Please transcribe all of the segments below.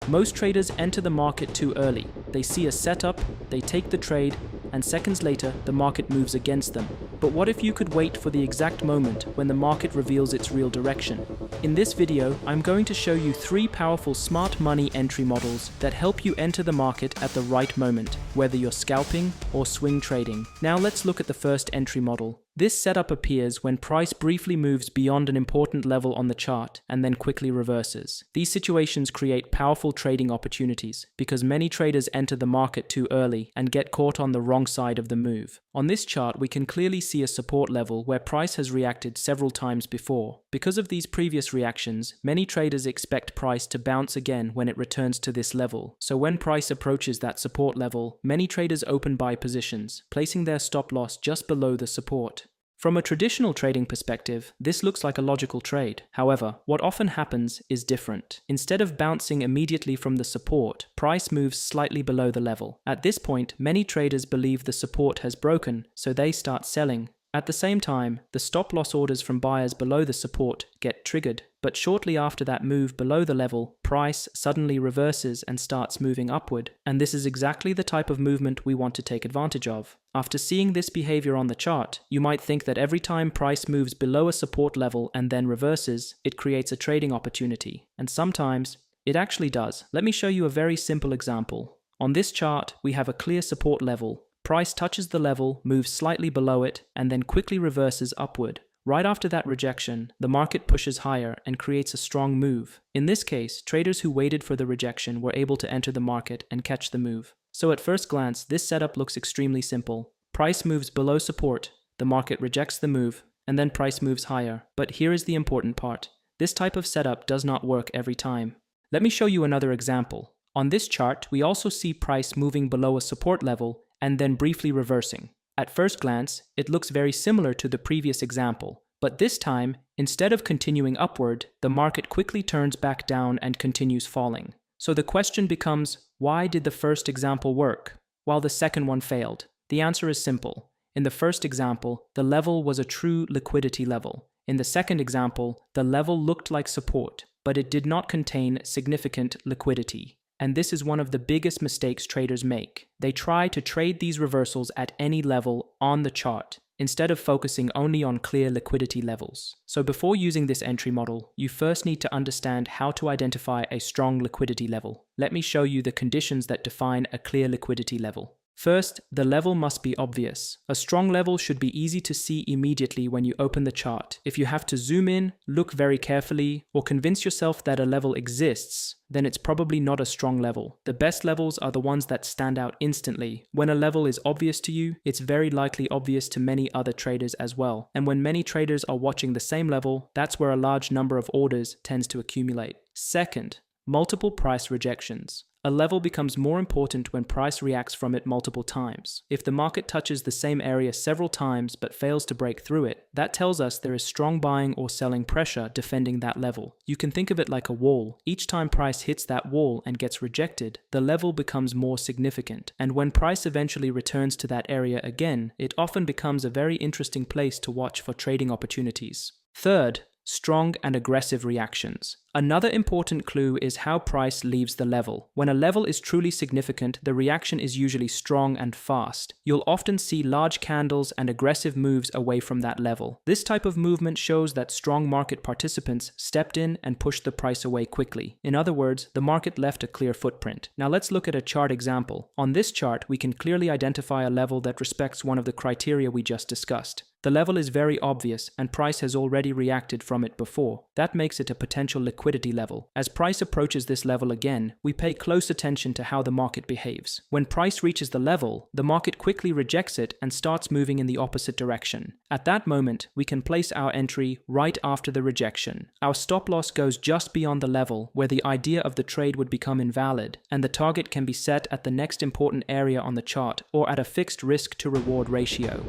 Most traders enter the market too early. They see a setup, they take the trade, and seconds later, the market moves against them. But what if you could wait for the exact moment when the market reveals its real direction? In this video, I'm going to show you 3 powerful smart money entry models that help you enter the market at the right moment, whether you're scalping or swing trading. Now let's look at the first entry model. This setup appears when price briefly moves beyond an important level on the chart and then quickly reverses. These situations create powerful trading opportunities because many traders enter the market too early and get caught on the wrong side of the move. On this chart, we can clearly see a support level where price has reacted several times before. Because of these previous reactions, many traders expect price to bounce again when it returns to this level. So when price approaches that support level, many traders open buy positions, placing their stop loss just below the support. From a traditional trading perspective, this looks like a logical trade. However, what often happens is different. Instead of bouncing immediately from the support, price moves slightly below the level. At this point, many traders believe the support has broken, so they start selling. At the same time, the stop-loss orders from buyers below the support get triggered, but shortly after that move below the level, price suddenly reverses and starts moving upward. And this is exactly the type of movement we want to take advantage of. After seeing this behavior on the chart, you might think that every time price moves below a support level and then reverses, it creates a trading opportunity. And sometimes, it actually does. Let me show you a very simple example. On this chart, we have a clear support level. Price touches the level, moves slightly below it, and then quickly reverses upward. Right after that rejection, the market pushes higher and creates a strong move. In this case, traders who waited for the rejection were able to enter the market and catch the move. So at first glance, this setup looks extremely simple. Price moves below support, the market rejects the move, and then price moves higher. But here is the important part. This type of setup does not work every time. Let me show you another example. On this chart, we also see price moving below a support level and then briefly reversing. At first glance, it looks very similar to the previous example, but this time, instead of continuing upward, the market quickly turns back down and continues falling. So the question becomes, why did the first example work, while the second one failed? The answer is simple. In the first example, the level was a true liquidity level. In the second example, the level looked like support, but it did not contain significant liquidity. And this is one of the biggest mistakes traders make. They try to trade these reversals at any level on the chart, instead of focusing only on clear liquidity levels. So before using this entry model, you first need to understand how to identify a strong liquidity level. Let me show you the conditions that define a clear liquidity level. First, the level must be obvious. A strong level should be easy to see immediately when you open the chart. If you have to zoom in, look very carefully, or convince yourself that a level exists, then it's probably not a strong level. The best levels are the ones that stand out instantly. When a level is obvious to you, it's very likely obvious to many other traders as well. And when many traders are watching the same level, that's where a large number of orders tends to accumulate. Second, multiple price rejections. A level becomes more important when price reacts from it multiple times. If the market touches the same area several times but fails to break through it, that tells us there is strong buying or selling pressure defending that level. You can think of it like a wall. Each time price hits that wall and gets rejected, the level becomes more significant. And when price eventually returns to that area again, it often becomes a very interesting place to watch for trading opportunities. Third, strong and aggressive reactions. Another important clue is how price leaves the level. When a level is truly significant, the reaction is usually strong and fast. You'll often see large candles and aggressive moves away from that level. This type of movement shows that strong market participants stepped in and pushed the price away quickly. In other words, the market left a clear footprint. Now let's look at a chart example. On this chart, we can clearly identify a level that respects one of the criteria we just discussed. The level is very obvious and price has already reacted from it before. That makes it a potential liquidity level. As price approaches this level again, we pay close attention to how the market behaves. When price reaches the level, the market quickly rejects it and starts moving in the opposite direction. At that moment, we can place our entry right after the rejection. Our stop loss goes just beyond the level where the idea of the trade would become invalid, and the target can be set at the next important area on the chart or at a fixed risk to reward ratio.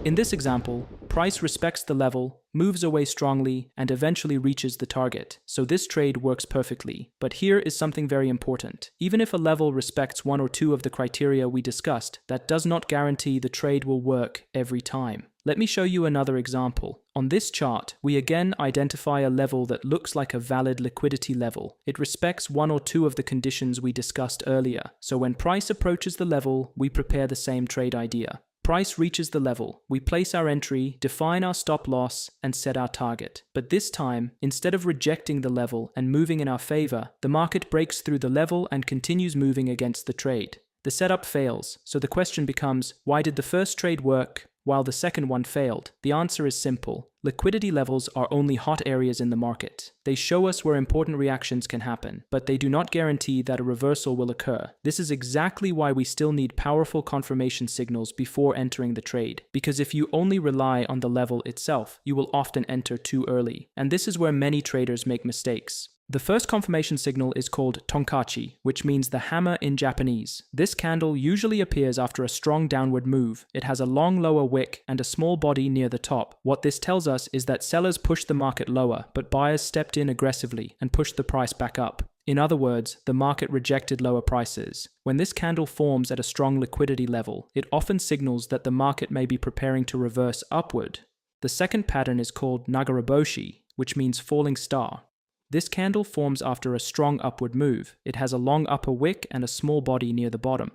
In this example, price respects the level, moves away strongly, and eventually reaches the target. So this trade works perfectly. But here is something very important. Even if a level respects one or two of the criteria we discussed, that does not guarantee the trade will work every time. Let me show you another example. On this chart, we again identify a level that looks like a valid liquidity level. It respects one or two of the conditions we discussed earlier. So when price approaches the level, we prepare the same trade idea. Price reaches the level, we place our entry, define our stop loss, and set our target. But this time, instead of rejecting the level and moving in our favor, the market breaks through the level and continues moving against the trade. The setup fails, so the question becomes, why did the first trade work while the second one failed? The answer is simple. Liquidity levels are only hot areas in the market. They show us where important reactions can happen, but they do not guarantee that a reversal will occur. This is exactly why we still need powerful confirmation signals before entering the trade, because if you only rely on the level itself, you will often enter too early. And this is where many traders make mistakes. The first confirmation signal is called Tonkachi, which means the hammer in Japanese. This candle usually appears after a strong downward move. It has a long lower wick and a small body near the top. What this tells us is that sellers pushed the market lower, but buyers stepped in aggressively and pushed the price back up. In other words, the market rejected lower prices. When this candle forms at a strong liquidity level, it often signals that the market may be preparing to reverse upward. The second pattern is called Nagaraboshi, which means falling star. This candle forms after a strong upward move. It has a long upper wick and a small body near the bottom.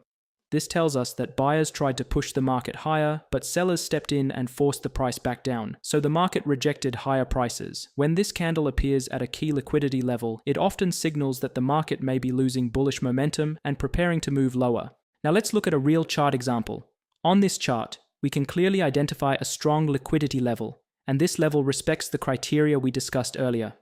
This tells us that buyers tried to push the market higher, but sellers stepped in and forced the price back down, so the market rejected higher prices. When this candle appears at a key liquidity level, it often signals that the market may be losing bullish momentum and preparing to move lower. Now let's look at a real chart example. On this chart, we can clearly identify a strong liquidity level, and this level respects the criteria we discussed earlier.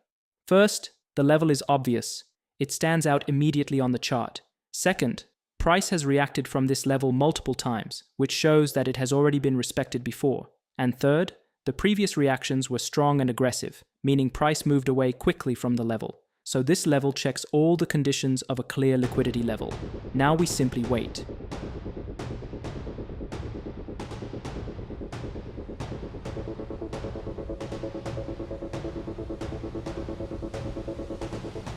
First, the level is obvious. It stands out immediately on the chart. Second, price has reacted from this level multiple times, which shows that it has already been respected before. And third, the previous reactions were strong and aggressive, meaning price moved away quickly from the level. So this level checks all the conditions of a clear liquidity level. Now we simply wait.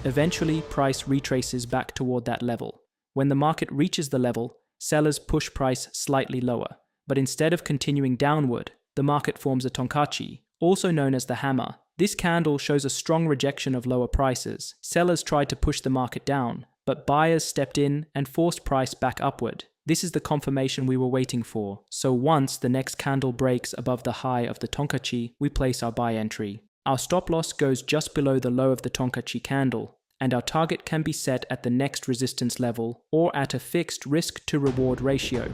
Eventually, price retraces back toward that level. When the market reaches the level, sellers push price slightly lower. But instead of continuing downward, the market forms a Tonkachi, also known as the hammer. This candle shows a strong rejection of lower prices. Sellers tried to push the market down, but buyers stepped in and forced price back upward. This is the confirmation we were waiting for. So once the next candle breaks above the high of the Tonkachi, we place our buy entry. Our stop loss goes just below the low of the Tonkachi candle, and our target can be set at the next resistance level or at a fixed risk-to-reward ratio.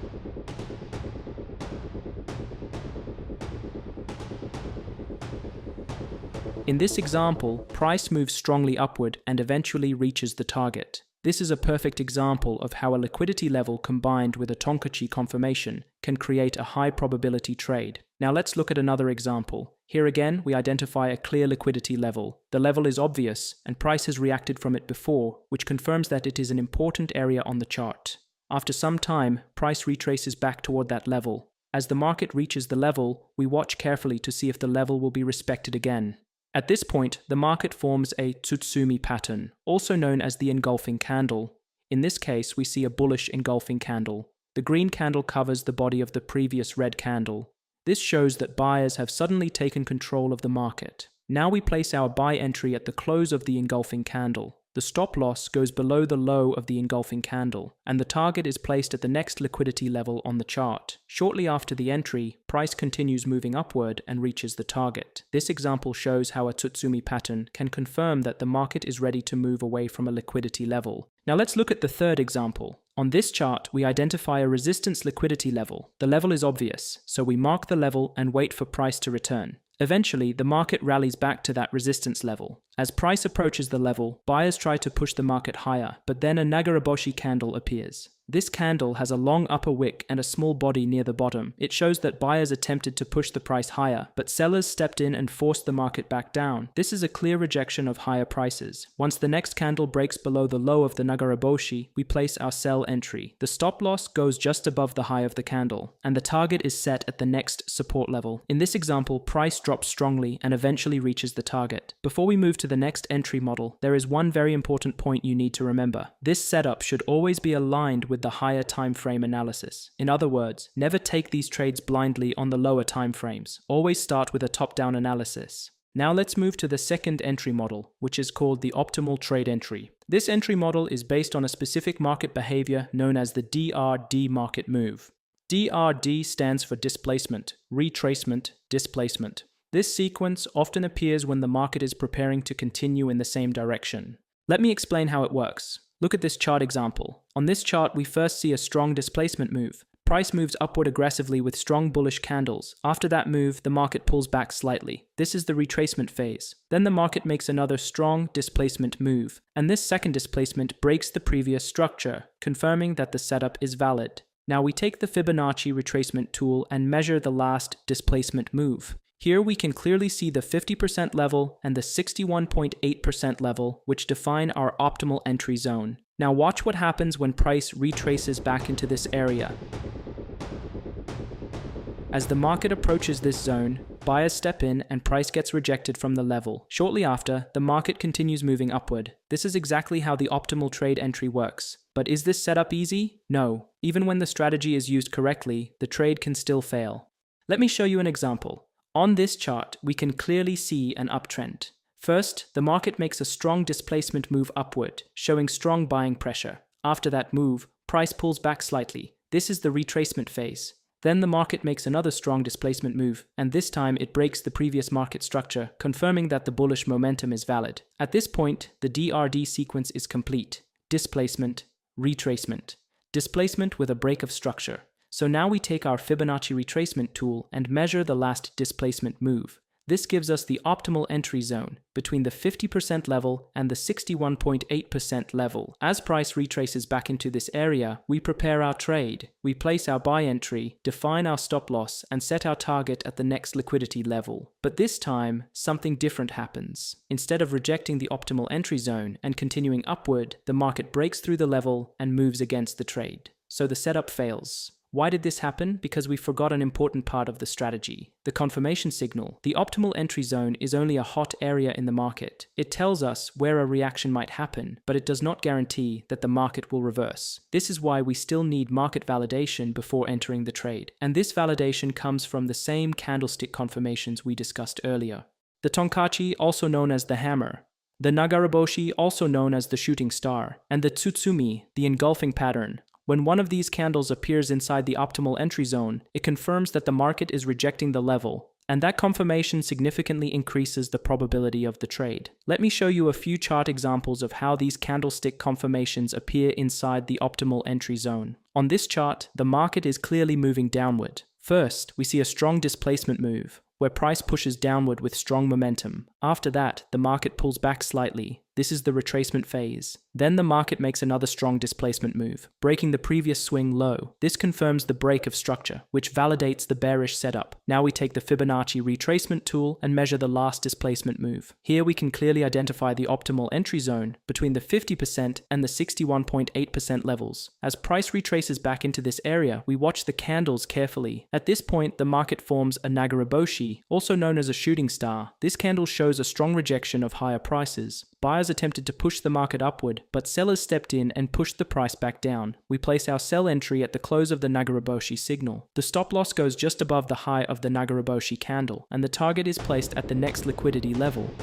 In this example, price moves strongly upward and eventually reaches the target. This is a perfect example of how a liquidity level combined with a Tonkachi confirmation can create a high probability trade. Now let's look at another example. Here again, we identify a clear liquidity level. The level is obvious, and price has reacted from it before, which confirms that it is an important area on the chart. After some time, price retraces back toward that level. As the market reaches the level, we watch carefully to see if the level will be respected again. At this point, the market forms a Tsutsumi pattern, also known as the engulfing candle. In this case, we see a bullish engulfing candle. The green candle covers the body of the previous red candle. This shows that buyers have suddenly taken control of the market. Now we place our buy entry at the close of the engulfing candle. The stop loss goes below the low of the engulfing candle, and the target is placed at the next liquidity level on the chart. Shortly after the entry, price continues moving upward and reaches the target. This example shows how a Tsutsumi pattern can confirm that the market is ready to move away from a liquidity level. Now let's look at the third example. On this chart, we identify a resistance liquidity level. The level is obvious, so we mark the level and wait for price to return. Eventually, the market rallies back to that resistance level. As price approaches the level, buyers try to push the market higher, but then a Nagaraboshi candle appears. This candle has a long upper wick and a small body near the bottom. It shows that buyers attempted to push the price higher, but sellers stepped in and forced the market back down. This is a clear rejection of higher prices. Once the next candle breaks below the low of the Nagaraboshi, we place our sell entry. The stop loss goes just above the high of the candle, and the target is set at the next support level. In this example, price drops drops strongly and eventually reaches the target. Before we move to the next entry model, there is one very important point you need to remember. This setup should always be aligned with the higher time frame analysis. In other words, never take these trades blindly on the lower time frames. Always start with a top-down analysis. Now let's move to the second entry model, which is called the optimal trade entry. This entry model is based on a specific market behavior known as the DRD market move. DRD stands for displacement, retracement, displacement. This sequence often appears when the market is preparing to continue in the same direction. Let me explain how it works. Look at this chart example. On this chart, we first see a strong displacement move. Price moves upward aggressively with strong bullish candles. After that move, the market pulls back slightly. This is the retracement phase. Then the market makes another strong displacement move, and this second displacement breaks the previous structure, confirming that the setup is valid. Now we take the Fibonacci retracement tool and measure the last displacement move. Here we can clearly see the 50% level and the 61.8% level, which define our optimal entry zone. Now watch what happens when price retraces back into this area. As the market approaches this zone, buyers step in and price gets rejected from the level. Shortly after, the market continues moving upward. This is exactly how the optimal trade entry works. But is this setup easy? No. Even when the strategy is used correctly, the trade can still fail. Let me show you an example. On this chart, we can clearly see an uptrend. First, the market makes a strong displacement move upward, showing strong buying pressure. After that move, price pulls back slightly. This is the retracement phase. Then the market makes another strong displacement move, and this time it breaks the previous market structure, confirming that the bullish momentum is valid. At this point, the DRD sequence is complete. Displacement, retracement, displacement with a break of structure. So now we take our Fibonacci retracement tool and measure the last displacement move. This gives us the optimal entry zone between the 50% level and the 61.8% level. As price retraces back into this area, we prepare our trade. We place our buy entry, define our stop loss, and set our target at the next liquidity level. But this time, something different happens. Instead of rejecting the optimal entry zone and continuing upward, the market breaks through the level and moves against the trade. So the setup fails. Why did this happen? Because we forgot an important part of the strategy. The confirmation signal. The optimal entry zone is only a hot area in the market. It tells us where a reaction might happen, but it does not guarantee that the market will reverse. This is why we still need market validation before entering the trade. And this validation comes from the same candlestick confirmations we discussed earlier. The Tonkachi, also known as the hammer. The Nagaraboshi, also known as the shooting star. And the Tsutsumi, the engulfing pattern. When one of these candles appears inside the optimal entry zone, it confirms that the market is rejecting the level, and that confirmation significantly increases the probability of the trade. Let me show you a few chart examples of how these candlestick confirmations appear inside the optimal entry zone. On this chart, the market is clearly moving downward. First, we see a strong displacement move, where price pushes downward with strong momentum. After that, the market pulls back slightly. This is the retracement phase. Then the market makes another strong displacement move, breaking the previous swing low. This confirms the break of structure, which validates the bearish setup. Now we take the Fibonacci retracement tool and measure the last displacement move. Here we can clearly identify the optimal entry zone between the 50% and the 61.8% levels. As price retraces back into this area, we watch the candles carefully. At this point, the market forms a Nagaraboshi, also known as a shooting star. This candle shows a strong rejection of higher prices. Buyers attempted to push the market upward, but sellers stepped in and pushed the price back down. We place our sell entry at the close of the Nagaraboshi signal. The stop loss goes just above the high of the Nagaraboshi candle, and the target is placed at the next liquidity level.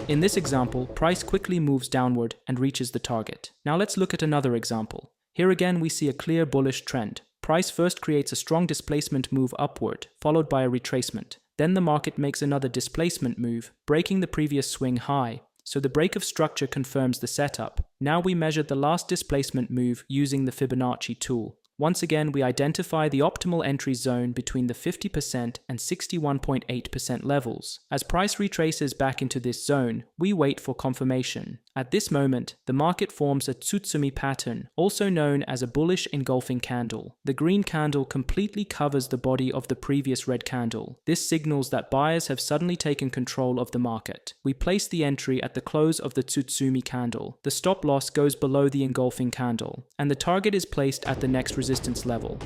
In this example, price quickly moves downward and reaches the target. Now let's look at another example. Here again we see a clear bullish trend. Price first creates a strong displacement move upward, followed by a retracement. Then the market makes another displacement move, breaking the previous swing high. So the break of structure confirms the setup. Now we measure the last displacement move using the Fibonacci tool. Once again, we identify the optimal entry zone between the 50% and 61.8% levels. As price retraces back into this zone, we wait for confirmation. At this moment, the market forms a tsutsumi pattern, also known as a bullish engulfing candle. The green candle completely covers the body of the previous red candle. This signals that buyers have suddenly taken control of the market. We place the entry at the close of the tsutsumi candle. The stop loss goes below the engulfing candle, and the target is placed at the next resistance level.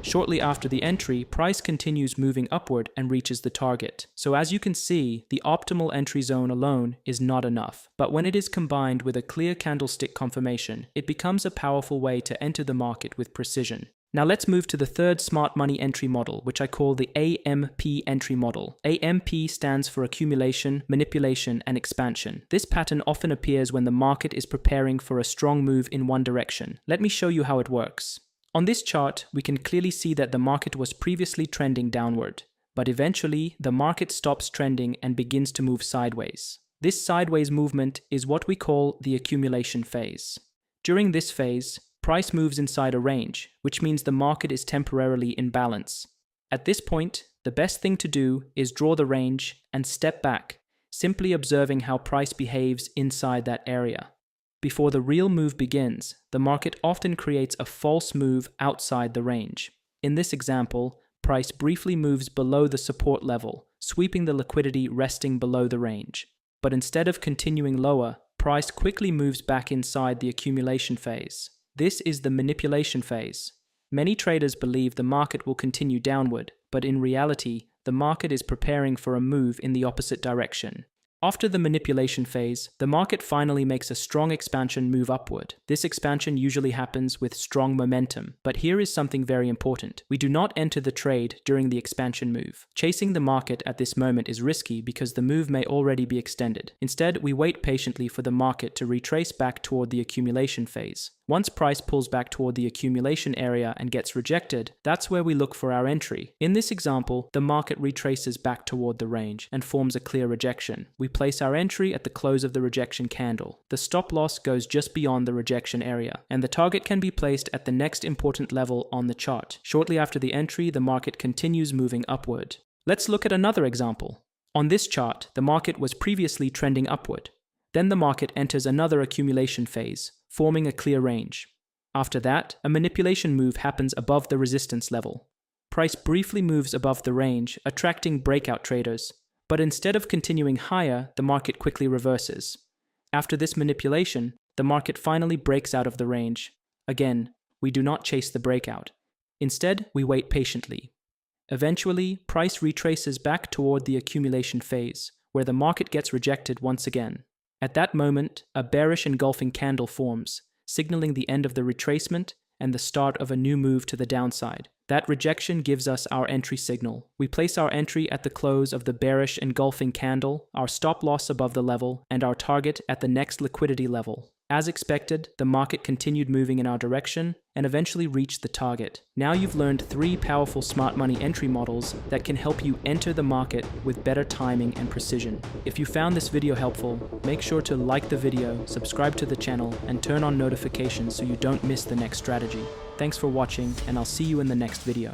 Shortly after the entry, price continues moving upward and reaches the target. So as you can see, the optimal entry zone alone is not enough. But when it is combined with a clear candlestick confirmation, it becomes a powerful way to enter the market with precision. Now let's move to the third smart money entry model, which I call the AMP entry model. AMP stands for accumulation, manipulation, and expansion. This pattern often appears when the market is preparing for a strong move in one direction. Let me show you how it works. On this chart, we can clearly see that the market was previously trending downward, but eventually the market stops trending and begins to move sideways. This sideways movement is what we call the accumulation phase. During this phase, price moves inside a range, which means the market is temporarily in balance. At this point, the best thing to do is draw the range and step back, simply observing how price behaves inside that area. Before the real move begins, the market often creates a false move outside the range. In this example, price briefly moves below the support level, sweeping the liquidity resting below the range. But instead of continuing lower, price quickly moves back inside the accumulation phase. This is the manipulation phase. Many traders believe the market will continue downward, but in reality, the market is preparing for a move in the opposite direction. After the manipulation phase, the market finally makes a strong expansion move upward. This expansion usually happens with strong momentum, but here is something very important. We do not enter the trade during the expansion move. Chasing the market at this moment is risky because the move may already be extended. Instead, we wait patiently for the market to retrace back toward the accumulation phase. Once price pulls back toward the accumulation area and gets rejected, that's where we look for our entry. In this example, the market retraces back toward the range and forms a clear rejection. We place our entry at the close of the rejection candle. The stop loss goes just beyond the rejection area, and the target can be placed at the next important level on the chart. Shortly after the entry, the market continues moving upward. Let's look at another example. On this chart, the market was previously trending upward. Then the market enters another accumulation phase, forming a clear range. After that, a manipulation move happens above the resistance level. Price briefly moves above the range, attracting breakout traders, but instead of continuing higher, the market quickly reverses. After this manipulation, the market finally breaks out of the range. Again, we do not chase the breakout. Instead, we wait patiently. Eventually, price retraces back toward the accumulation phase, where the market gets rejected once again. At that moment, a bearish engulfing candle forms, signaling the end of the retracement and the start of a new move to the downside. That rejection gives us our entry signal. We place our entry at the close of the bearish engulfing candle, our stop loss above the level, and our target at the next liquidity level. As expected, the market continued moving in our direction and eventually reached the target. Now you've learned 3 powerful smart money entry models that can help you enter the market with better timing and precision. If you found this video helpful, make sure to like the video, subscribe to the channel, and turn on notifications so you don't miss the next strategy. Thanks for watching, and I'll see you in the next video.